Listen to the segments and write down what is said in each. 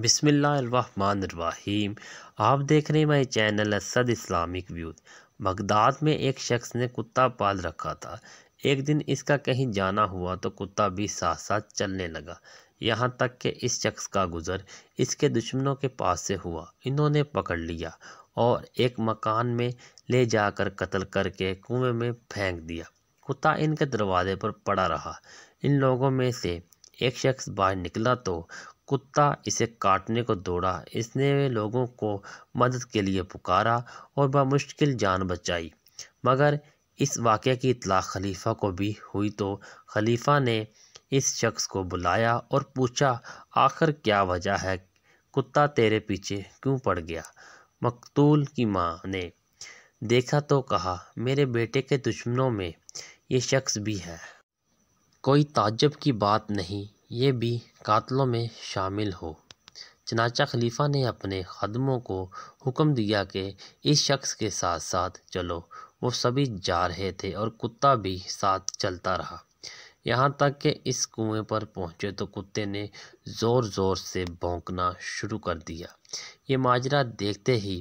بسم اللہ الرحمن الرحیم۔ آپ دیکھ رہے ہیں میرے channel Asad Islamic Views. Baghdad میں ایک شخص نے کتا پال رکھا تھا۔ ایک دن اس کا کہیں جانا ہوا تو کتا بھی ساتھ ساتھ چلنے لگا، یہاں تک کہ اس شخص کا گزر اس کے دشمنوں کے پاس سے ہوا۔ انہوں نے پکڑ لیا اور ایک مکان میں لے جا کر قتل کر کے کنویں میں پھینک دیا۔ کتا ان کے دروازے پر پڑا رہا۔ ان لوگوں میں سے ایک شخص باہر نکلا تو کتا اسے کاٹنے کو دوڑا۔ اس نے لوگوں کو مدد کے لیے پکارا اور بمشکل جان بچائی، مگر اس واقعے کی اطلاع خلیفہ کو بھی ہوئی تو خلیفہ نے اس شخص کو بلایا اور پوچھا، آخر کیا وجہ ہے؟ کتا تیرے پیچھے کیوں پڑ گیا؟ مقتول کی ماں نے دیکھا تو کہا، میرے بیٹے کے دشمنوں میں یہ شخص بھی ہے۔ کوئی تعجب کی بات نہیں یہ بھی قاتلوں میں شامل ہو۔ چنانچہ خلیفہ نے اپنے خادموں کو حکم دیا کہ اس شخص کے ساتھ ساتھ چلو۔ وہ سبھی جا رہے تھے اور کتا بھی ساتھ چلتا رہا، یہاں تک کہ اس کنویں پر پہنچے تو کتے نے زور زور سے بھونکنا شروع کر دیا۔ یہ ماجرا دیکھتے ہی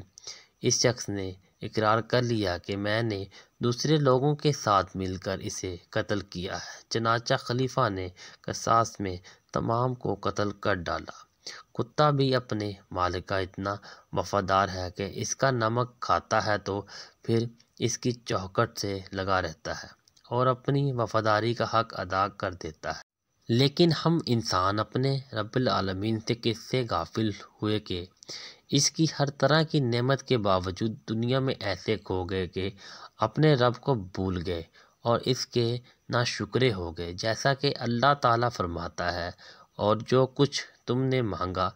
اس شخص نے اقرار کر لیا کہ میں نے دوسرے لوگوں کے ساتھ مل کر اسے قتل کیا ہے۔ چنانچہ خلیفہ نے قصاص میں تمام کو قتل کر ڈالا۔ کتا بھی اپنے مالک کا اتنا وفادار ہے کہ اس کا نمک کھاتا ہے تو پھر اس کی چوکھٹ سے لگا رہتا ہے اور اپنی وفاداری کا حق ادا کر دیتا ہے۔ لیکن ہم انسان اپنے رب العالمین سے کس سے غافل ہوئے کہ اس کی ہر طرح کی نعمت کے باوجود دنیا میں ایسے کھو گئے کہ اپنے رب کو بھول گئے اور اس کے ناشکرے ہو گئے۔ جیسا کہ اللہ تعالیٰ فرماتا ہے، اور جو کچھ تم نے مانگا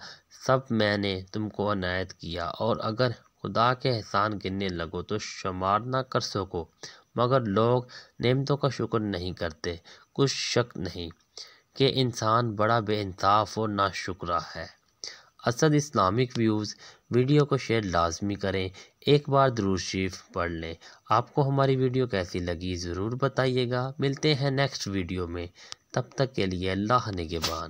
سب میں نے تم کو عنایت کیا، اور اگر خدا کے احسان گننے لگو تو شمار نہ کر سکو، مگر لوگ نعمتوں کا شکر نہیں کرتے۔ کچھ شک نہیں کہ انسان بڑا بے انصاف اور ناشکرا ہے۔ اسد اسلامک ویوز ویڈیو کو شیئر لازمی کریں، ایک بار درود شریف پڑھ لیں۔ آپ کو ہماری ویڈیو کیسی لگی ضرور بتائیے گا۔ ملتے ہیں نیکسٹ ویڈیو میں، تب تک کے لیے اللہ نگہبان۔